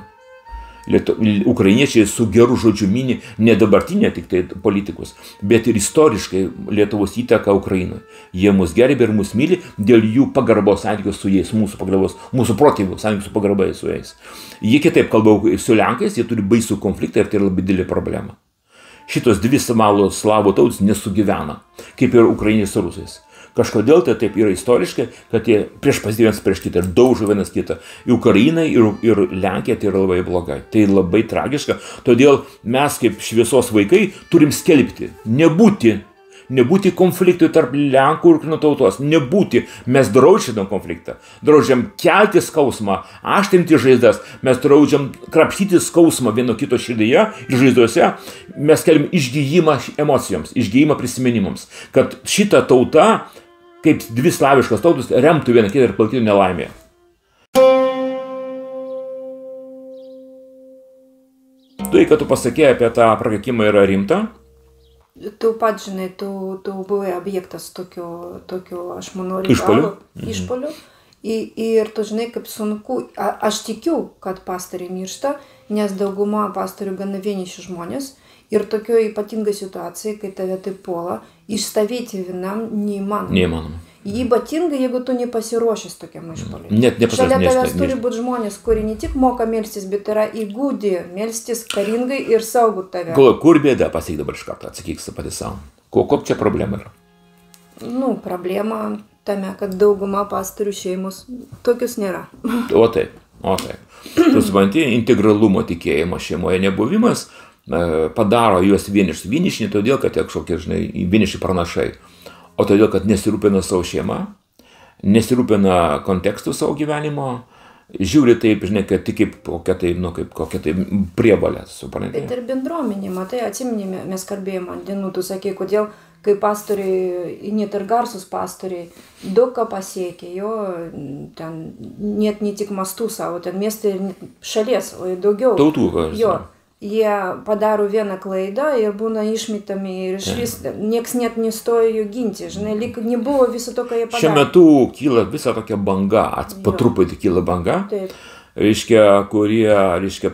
Ukrainiečiai su geru žodžiu mini ne dabartinė tik tai politikus, bet ir istoriškai Lietuvos įtaka Ukrainai. Jie mus gerbė ir mus myli dėl jų pagarbos santykius su jais, mūsų protėvių santykius su pagarbai su jais. Jie kitaip kalba su Lenkais, jie turi baisų konfliktą ir tai yra labai didelė problema. Šitos dvi slavų tautos nesugyvena, kaip ir ukrainiečiai su rusais. Kažkodėl tai taip yra istoriškai, kad jie prieš kitą ir daužo vienas kitą. Ukrainai ir Lenkija tai yra labai blogai. Tai labai tragiška. Todėl mes kaip šviesos vaikai turim skelbti. Nebūti konfliktui tarp Lenkų ir Ukrainos tautos. Nebūti. Mes draudžiam konfliktą. Draudžiam kelti skausmą, aštrinti žaizdas. Mes draudžiam krapštyti skausmą vieno kito širdyje ir žaizduose. Mes skelbim išgijimą emocijoms, išgijimą prisiminimams. Kad šita tauta kaip dvi slaviškos tautos remtų vieną kitą ir palaikytų nelaimėje. Tai, kad tu pasakėjai apie tą prakeikimą, yra rimta. Tu pats žinai, tu buvai objektas tokio, aš manau, išpolių. Ir tu žinai, kaip sunku, aš tikiu, kad pastoriai miršta, nes dauguma pastorių gana vieniši žmonės. Ir tokio ypatingai situacijai, kai tave taip puola, išstovėti vienam neįmanoma. Ypatingai, jeigu tu nepasiruošęs tokiam išpoliui. Šalia tavęs turi būti žmonės, kurie ne tik moka melstis, bet yra įgūdę melstis karingai ir saugot tave. Kur bėda, pasakyk dabar iš karto, atsakyk pati savo. Kokia čia problema yra? Problema tame, kad dauguma pastorių šeimos tokius nėra. O taip. Tu supranti, integralumo tikėjimo šeimoje nebuvimas padaro juos vienišus. Vieniši ne todėl, kad kažkokie, žinai, vieniši pranašai, o todėl, kad nesirūpina savo šeimą, nesirūpina kontekstų savo gyvenimo, žiūri taip, žinai, kad tik kaip kokia tai prievalė, supranti. Bet ir bendruomenė, matai, atsiminime, mes kalbėjome ant dienų, tu sakei, kodėl, kai pastoriai, net ir garsus pastoriai, daug ką pasiekė, jo, ten, net ne tik mastų savo, ten miestai šalies, o daugiau. Tautų, jo. Jie padaro vieną klaidą ir būna išmetami ir išvis nieks net nestoja jų ginti, žinai, lyg nebuvo viso to, ką jie padarė. Šiuo metu kyla visa tokia banga, po truputį kyla banga,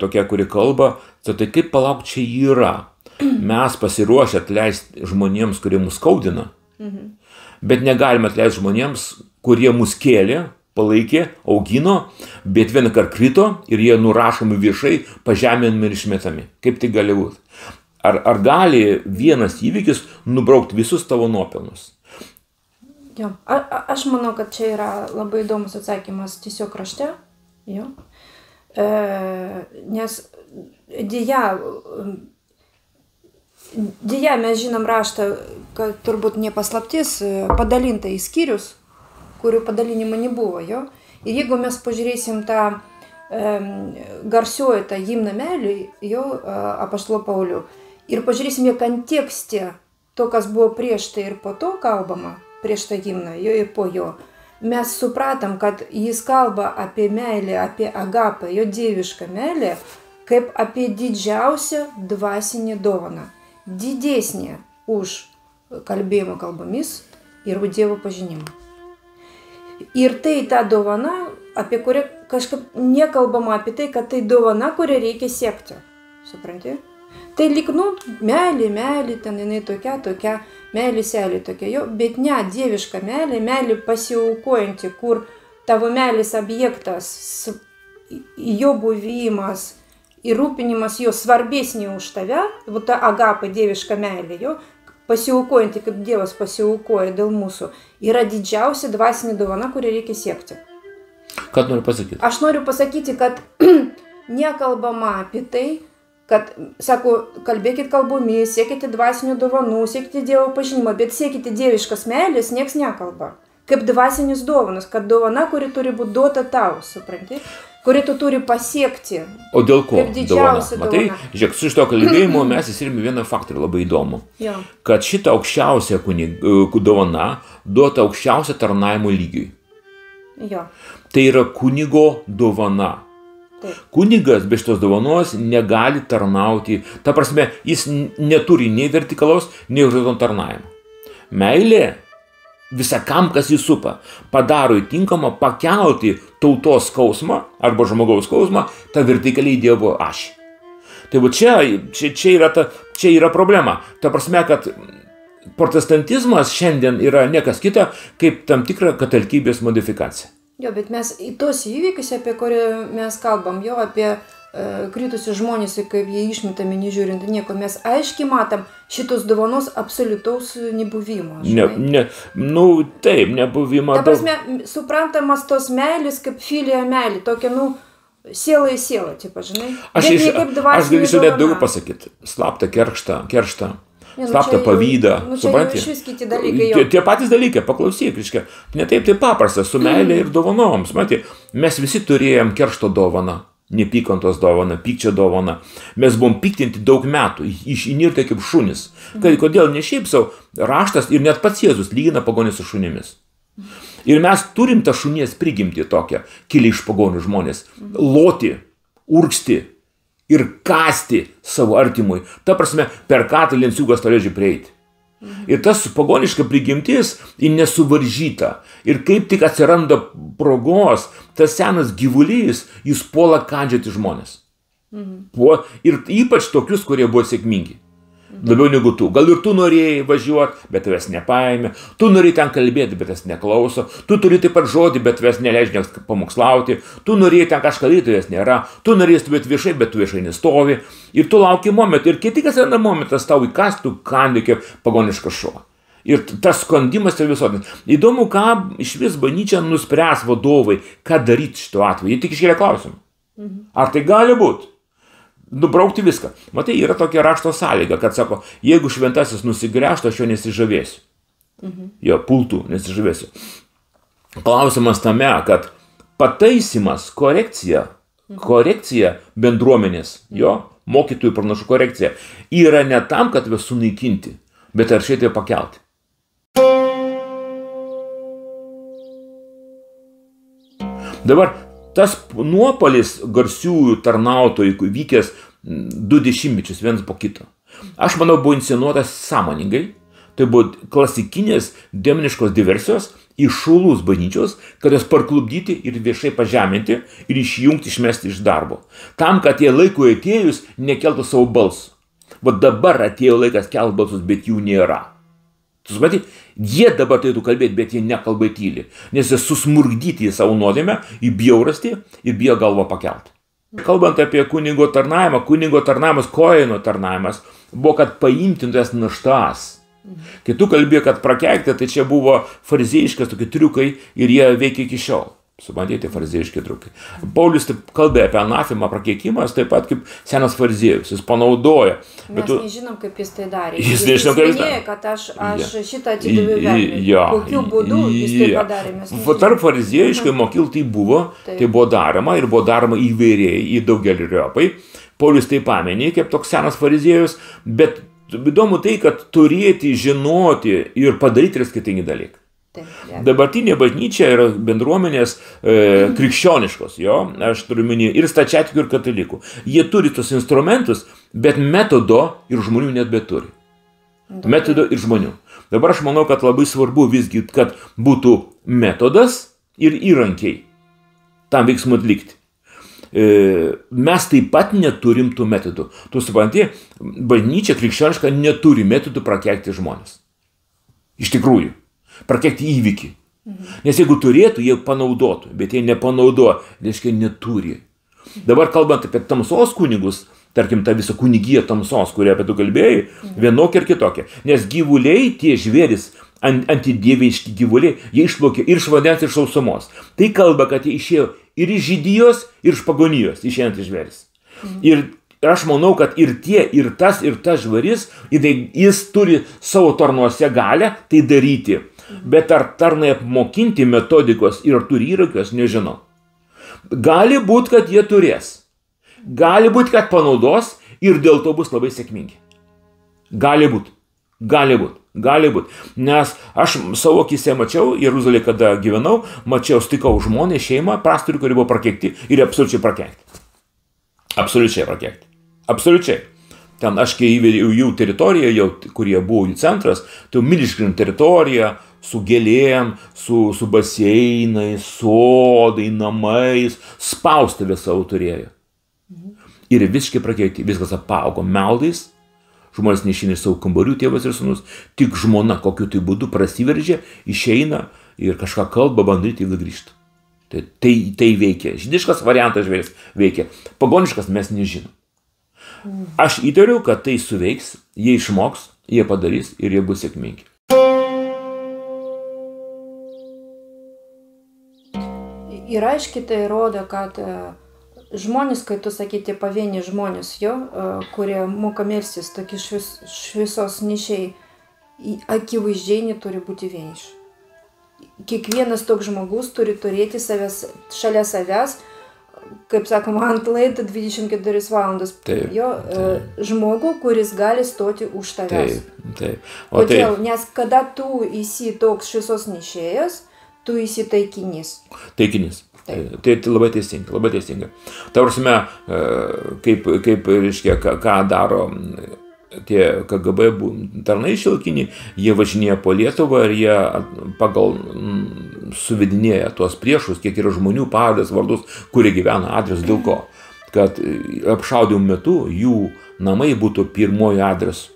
tokie, kurie kalba, tai kaip palauk čia yra. Mes pasiruošę atleisti žmonėms, kurie mus skaudina, bet negalime atleisti žmonėms, kurie mus kėlė, palaikė, augino, bet vieną kartą krito ir jie nurašomi viešai, pažeminami ir išmetami. Kaip tai gali būti? Ar gali vienas įvykis nubraukti visus tavo nuopelnus? Jo, aš manau, kad čia yra labai įdomus atsakymas tiesiog rašte, jo. Nes dėja mes žinom raštą, kad turbūt nepaslaptis, padalinta į skyrius, kurių padalinimo nebuvo, jo. Ir jeigu mes pažiūrėsim tą garsiuoju tą himną meilei, jo, apaštalo Paulių, ir pažiūrėsim į kontekste to, kas buvo prieš tai ir po to kalbama, prieš tą himną, jo ir po jo, mes supratom, kad jis kalba apie meilę, apie agapą, jo dievišką meilę, kaip apie didžiausią dvasinę dovaną, didesnė už kalbėjimo kalbomis ir Dievo pažinimą. Ir tai ta dovana, apie kurią kažkaip nekalbama apie tai, kad tai dovana, kurią reikia siekti. Supranti? Tai lyg, meilė, ten jinai tokia, meilė selė tokia, jo, bet ne dieviška meilė pasiaukojanti, kur tavo meilės objektas, jo buvimas ir rūpinimas jo svarbesnė už tave, ta agapa dieviška meilė, jo, pasiaukojanti, kaip Dievas pasiaukoja dėl mūsų, yra didžiausia dvasinė dovana, kurią reikia siekti. Ką noriu pasakyti? Aš noriu pasakyti, kad nekalbama apie tai, kad, sako, kalbėkit kalbomis, siekite dvasinių dovanų, siekite Dievo pažinimą, bet siekite dieviškas meilės, nieks nekalba. Kaip dvasinis dovanas, kad dovana, kuri turi būti duota tau, supranti? Kuri tu turi pasiekti. O dėl ko dovana? Matai, dovana. Žiūrėk, su šito kalbėjimo mes įsirėmė vieną faktorių labai įdomų. Jo. Kad šitą aukščiausią dovana duota aukščiausią tarnaimo lygiui. Jo. Tai yra kunigo dovana. Taip. Kunigas be šitos dovanos negali tarnauti. Ta prasme, jis neturi nei vertikalaus, nei horizontalinio tarnavimo. Meilė visakam, kas jį supa, padaro įtinkamą pakelti tautos skausmą arba žmogaus skausmą tą vertikaliai Dievo ašį. Tai va čia yra problema. Ta prasme, kad protestantizmas šiandien yra niekas kita, kaip tam tikra katalikybės modifikacija. Jo, bet mes į tos įvykius, apie kurį mes kalbam, jo, apie kritusius žmonės, kaip jie išmetami, nežiūrint nieko, mes aiškiai matom šitos dovanos absoliutaus nebuvimo. Taip, nebuvimo. Ta prasme, suprantamas tos meilės kaip filija meilė, tokia, siela į sielą, tipo, žinai. Aš galėsiu net daugiau pasakyti. Slaptą kerštą, slaptą pavydą. Supranti? Tie patys dalykai, paklausyk, ne taip paprasta, su meilė ir dovanoms. Mes visi turėjom keršto dovaną. Nepykantos dovana, pykčio dovana. Mes buvom piktinti daug metų, inirti kaip šunis. Kodėl ne šiaip savo raštas ir net pats Jėzus lygina pagonį su šunimis. Ir mes turim tą šunies prigimtį tokią, kilę iš pagonių žmonės, loti, urgsti ir kasti savo artimui. Ta prasme, per ką tai lenciugas tolėdžiai prieiti. Ir tas pagoniška prigimtis į nesuvaržyta. Ir kaip tik atsiranda progos, tas senas gyvulys, jis puola kandžioti žmonės. Ir ypač tokius, kurie buvo sėkmingi. Labiau negu tu. Gal ir tu norėjai važiuoti, bet tavęs nepaėmė. Tu norėjai ten kalbėti, bet tavęs neklauso. Tu turi taip pat žodį, bet tavęs neleidžia pamokslauti. Tu norėjai ten kažką daryti, tavęs nėra. Tu norėjai stovėti viešai, bet tu viešai nestovi. Ir tu lauki momentą. Ir kai tik atsiranda momentas tau įkastų kandį kaip pagoniškas šuo. Ir tas skandimas yra visuotinis. Įdomu, ką iš vis bažnyčia nuspręs vadovai, ką daryti šituo atveju. Jie tik iškėlė klausimą. Ar tai gali būti? Nubraukti viską. Matai, yra tokia rašto sąlyga, kad sako, jeigu šventasis nusigręžtų, aš jo nesižavėsiu. Jo pultų nesižavėsiu. Klausimas tame, kad pataisimas, korekcija bendruomenės, jo, mokytojų pranašų korekcija, yra ne tam, kad juos sunaikinti, bet ar šitai pakelti. Dabar tas nuopolis garsiųjų tarnautojų vykęs 2 dešimtmečius vienas po kito. Aš manau, buvo inscenuotas sąmoningai. Tai buvo klasikinės demoniškos diversijos iš šulus bažnyčios, kad jas parklubdyti ir viešai pažeminti ir išjungti, išmesti iš darbo. Tam, kad jie laikui atėjus nekeltų savo balsų. Va dabar atėjo laikas kelt balsus, bet jų nėra. Tu supranti, jie dabar turėtų kalbėti, bet jie nekalba tyli, nes jie susmurgdyti į savo nuodėmę, į bjaurastį ir bijo galvą pakelti. Kalbant apie kunigo tarnavimas, koino tarnavimas, buvo, kad paimti tas naštas. Kai tu kalbėjai, kad prakeikti, tai čia buvo farizėjiškas tokie triukai ir jie veikia iki šiol. Suprantate, farizėjiški triukai. Paulius taip kalbėjo apie anafimą, prakeikimas, taip pat kaip senas farizėjus, jis panaudoja. Mes nežinom, kaip jis tai darė. Jis nežinom, kaip jis darė. Kad aš šitą atidaviau velniui. Kokiu būdu jis tai padarė. Tarp farizėjiškai mokyklų tai buvo daroma ir buvo daroma įvairiai, į daugelį riopai. Paulius tai pamenė, kaip toks senas farizėjus, bet įdomu tai, kad turėti, žinoti ir padaryti yra skirtingi dalykai. Dabartinė bažnyčia yra bendruomenės krikščioniškos, jo, aš turiu minėti, ir stačiatikių, ir katalikų. Jie turi tos instrumentus, bet metodo ir žmonių net beturi. Metodo ir žmonių. Dabar aš manau, kad labai svarbu visgi, kad būtų metodas ir įrankiai tam veiksmui atlikti. Mes taip pat neturim tų metodų. Tu supranti, bažnyčia krikščioniška neturi metodų prakeikti žmonės. Iš tikrųjų. Prakeikti įvykį. Nes jeigu turėtų, jie panaudotų, bet jie nepanaudoja, reiškia neturi. Dabar kalbant apie tamsos kunigus, tarkim, tą visą kunigiją tamsos, kurią apie tu kalbėjai, vienokia ir kitokia. Nes gyvuliai, tie žvėris, antidieviški gyvuliai, jie išplaukė ir iš vandens, ir iš sausumos. Tai kalba, kad jie išėjo ir iš žydijos, ir iš pagonijos, išėjant iš žvėris. Ir aš manau, kad ir tas žvėris, jis turi savo tarnuose galę tai daryti. Bet ar tarnai apmokinti metodikos ir ar turi įrankius, nežinau. Gali būti, kad jie turės. Gali būti, kad panaudos ir dėl to bus labai sėkmingi. Gali būti. Nes aš savo akise mačiau, Jeruzalėje, kada gyvenau, stikau žmonės, šeimą, pastorių, kurie buvo prakeikti ir absoliučiai prakeikti. Absoliučiai. Ten aš kai įvėjau jų teritoriją, kurie buvo jų centras, tai milžiniška teritorija, su gėlėm, su baseinais, sodai, namais, spaustuvę savo turėjo. Ir visiškai prakeikti, viskas apaugo meldais, žmonės neišeina iš savo kambarių, tėvas ir sūnus, tik žmona kokiu tai būdu prasiveržia, išeina ir kažką kalba, bandyti ir grįžta. Tai veikia. Žydiškas variantas žvėris veikia. Pagoniškas mes nežinom. Aš įtariu, kad tai suveiks, jie išmoks, jie padarys ir jie bus sėkmingi. Ir aiškiai tai rodo, kad žmonės, kai tu sakyti, pavieniai žmonės, kurie moka melstis, tokie šviesos nešiai, akivaizdžiai neturi būti vieniši. Kiekvienas toks žmogus turi turėti šalia savęs, kaip sakoma, ant laidų 24 valandas. Žmogų, kuris gali stoti už tavęs. Kodėl? Nes kada tu esi toks šviesos nešėjas, tu esi taikinys. Tai labai teisinga. Ta prasme, kaip reiškia, ką daro tie KGB tarnai šiuolaikiniai, jie važinėja po Lietuvą ir jie pagal suvedinėja tuos priešus, kiek yra žmonių, pavardės, vardus, kurie gyvena, adresų, dėl ko. Kad apšaudymų metu jų namai būtų pirmojo adresu.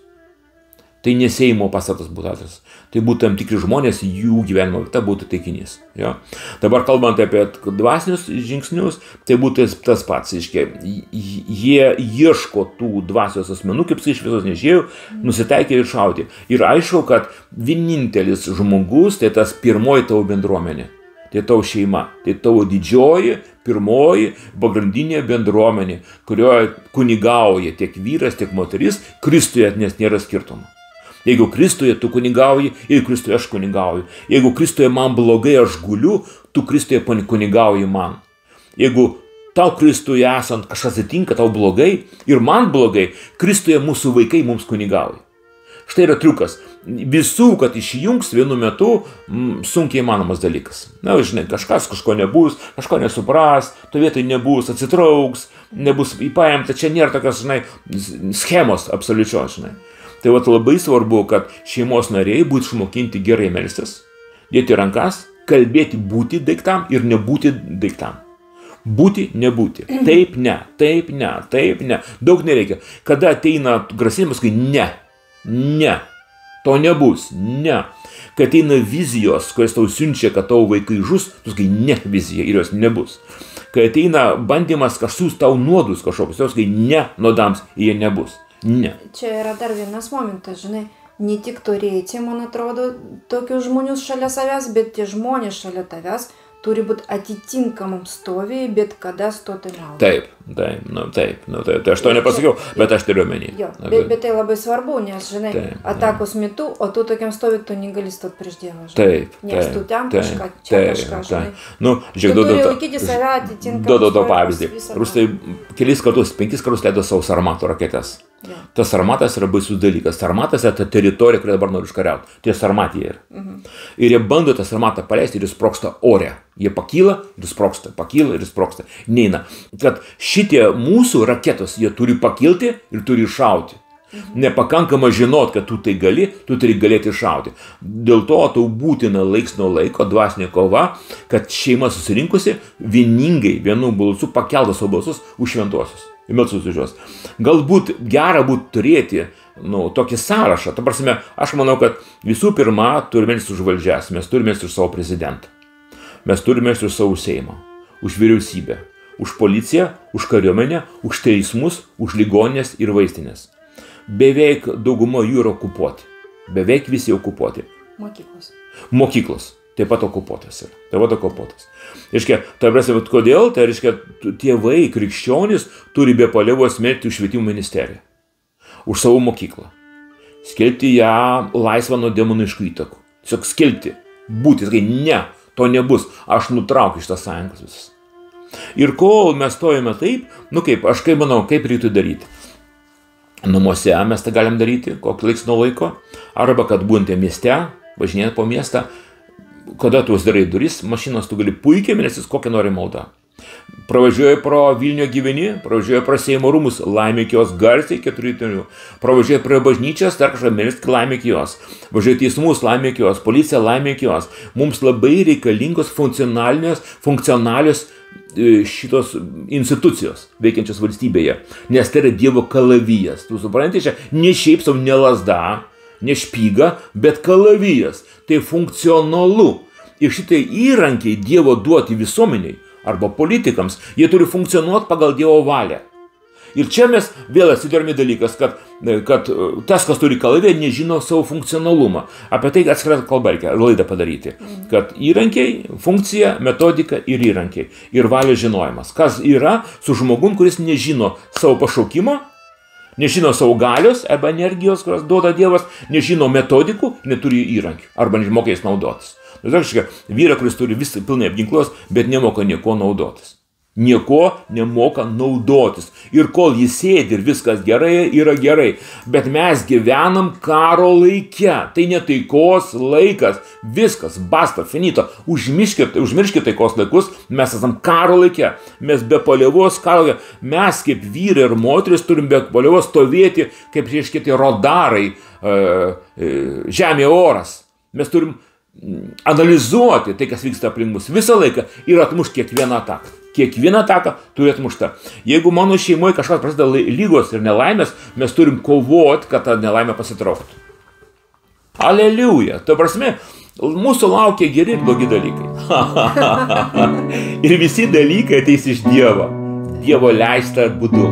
Tai ne Seimo pastatas būtų adresas. Tai būtų tam tikri žmonės, jų gyvenimo vieta būtų taikinys. Jo. Dabar kalbant apie dvasinius žingsnius, tai būtų tas pats. Jie ieško tų dvasios asmenų, kaip iš visos nešėjų, nusitaikė ir šauti. Ir aišku, kad vienintelis žmogus, tai tas pirmoji tavo bendruomenė. Tai tavo šeima. Tai tavo didžioji, pirmoji, pagrindinė bendruomenė, kurioje kunigauja tiek vyras, tiek moteris, Kristuje, nes nėra skirtumo. Jeigu Kristuje tu kunigauji, jeigu Kristuje aš kunigauju. Jeigu Kristuje man blogai, aš guliu, tu Kristuje kunigauji man. Jeigu tau Kristuje esant kažkas atsitinka, tau blogai ir man blogai, Kristuje mūsų vaikai mums kunigauja. Štai yra triukas. Visų, kad išjungs vienu metu, sunkiai įmanomas dalykas. Na, žinai, kažko nebus, kažko nesupras, to vietoj nebus, atsitrauks, nebus paimta, čia nėra tokios, žinai, schemos absoliučios, žinai. Tai vat labai svarbu, kad šeimos nariai būtų išmokinti gerai melstis, dėti rankas, kalbėti būti daiktam ir nebūti daiktam. Būti, nebūti. Taip, ne, taip, ne, taip, ne. Daug nereikia. Kada ateina grasinimas, kai ne, to nebus, ne. Kai ateina vizijos, kurias tau siunčia, kad tavo vaikai žus, tu sakai ne vizija ir jos nebus. Kai ateina bandymas kažkus tau nuodus kažkokius, tu sakai ne nuodams, jie nebus. Ne. Čia yra dar vienas momentas, žinai, ne tik turėti, man atrodo, tokius žmonius šalia savęs, bet tie žmonės šalia tavęs turi būti atitinkamam stovyje, bet kada stoti maldą. Taip. Tai aš to nepasakiau, bet aš turiu omeny. Bet tai labai svarbu, nes, žinai, atakos metu, o tu tokiam stovi, tu negali stoti prieš Dievą. Taip. Nes tu ten kažką, čia kažką, žinai. Nu, žiūrėk, tu turi laikyti save atitinkamam. Duodu pavyzdį. Rusai 5 kartus leido savo Sarmato raketas. Tas Sarmatas yra baisus dalykas. Sarmatas yra ta teritorija, kurią dabar noriu iškariauti. Tie Sarmatija yra. Ir jie bando tą Sarmatą paleisti ir jis sproksta ore. Jie pakyla ir sproksta, pakyla ir sproksta. Neina. Kad šitie mūsų raketos, jie turi pakilti ir turi iššauti. Nepakankama žinot, kad tu tai gali, tu turi galėti iššauti. Dėl to tau būtina laiks nuo laiko dvasinė kova, kad šeima susirinkusi vieningai vienu balsu pakeltų savo balsus už šventuosius. Ir melsus už juos. Galbūt gera būtų turėti tokį sąrašą. Ta prasme, aš manau, kad visų pirma turime melstis už valdžias, mes turime melstis už savo prezidentą. Mes turime melstis už savo Seimą, už vyriausybę, už policiją, už kariuomenę, už teismus, už ligoninės ir vaistinės. Beveik dauguma jų yra okupuoti. Beveik visi okupuoti. Mokyklos. Taip pat okupuotas yra. Taip pat okupuotas. Reiškia, tai prasme, kodėl? Tai reiškia, tėvai, krikščionys turi be palievos smerkti už švietimo ministeriją. Už savo mokyklą. Skelbti ją laisvą nuo demoniškų įtakų. Tiesiog skelbti. Būti. Sakai, ne, to nebus. Aš nutraukiu šitas sąjungas visas. Ir kol mes stojame taip, aš kaip manau, kaip reiktų daryti. Namuose mes tą galim daryti, kokį laiks nuo laiko. Arba kad būnate mieste, važinėjant po miestą, kada tu uždarai duris, mašinos tu gali puikiai melstis kokią nori maldą. Pravažiuoji pro Vilnių gyveni, pravažiuoji pro Seimo rūmus, laimėk jos garsiai 4 tonių. Pravažiuoji prie bažnyčios, dar kažką melsk, laimėk jos. Važiuoji teismus, laimėk jos, policija, laimėk jos. Mums labai reikalingos funkcionalios šitos institucijos veikiančios valstybėje, nes tai yra Dievo kalavijas. Tu supranti, čia ne šiaip savo ne lazda, ne špyga, bet kalavijas. Tai funkcionalu. Ir šitai įrankiai Dievo duoti visuomeniai arba politikams, jie turi funkcionuoti pagal Dievo valią. Ir čia mes vėl atsidurime dalykas, kad tas, kas turi kalaviją, nežino savo funkcionalumą. Apie tai atskirą kalbą reikia laidą padaryti. Kad įrankiai, funkcija, metodika ir įrankiai. Ir valios žinojimas. Kas yra su žmogum, kuris nežino savo pašaukimo, nežino savo galios arba energijos, kurias duoda Dievas, nežino metodikų, neturi įrankių arba nemoka jais naudotis. Tai reiškia, vyra, kuris turi visą pilnai apginklos, bet nemoka nieko naudotis. nieko nemoka naudotis. Ir kol jis sėdi ir viskas gerai, yra gerai. Bet mes gyvenam karo laike. Tai ne taikos laikas. Viskas, basta, finito. Užmirškite taikos laikus, mes esam karo laike. Mes be palievos karo laike. Mes kaip vyrai ir moteris turim be palievos stovėti, kaip reiškia tai radarai, žemė oras. Mes turim analizuoti tai, kas vyksta aplink mus visą laiką ir atmušti kiekvieną ataką. Kiekvieną ataką turi atmušta. Jeigu mano šeimoje kažkas prasideda lygos ir nelaimės, mes turim kovoti, kad ta nelaimė pasitrauktų. Aleliuja. Tai prasme, mūsų laukia geri ir blogi dalykai. Ir visi dalykai ateis iš Dievo. Dievo leista būdu.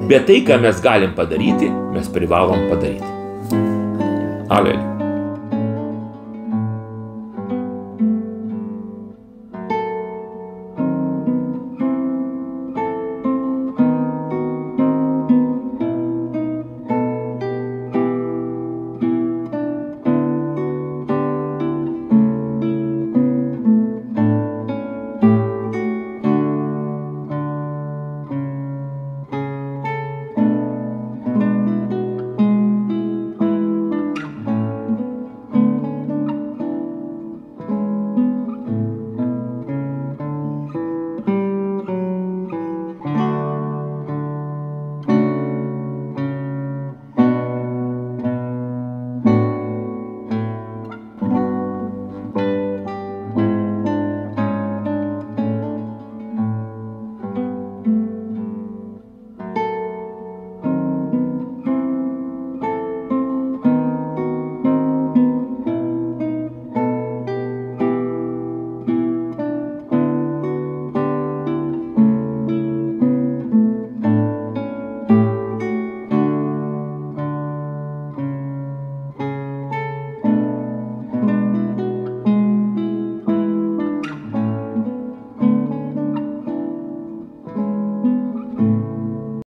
Bet tai, ką mes galim padaryti, mes privalom padaryti. Aleliuja.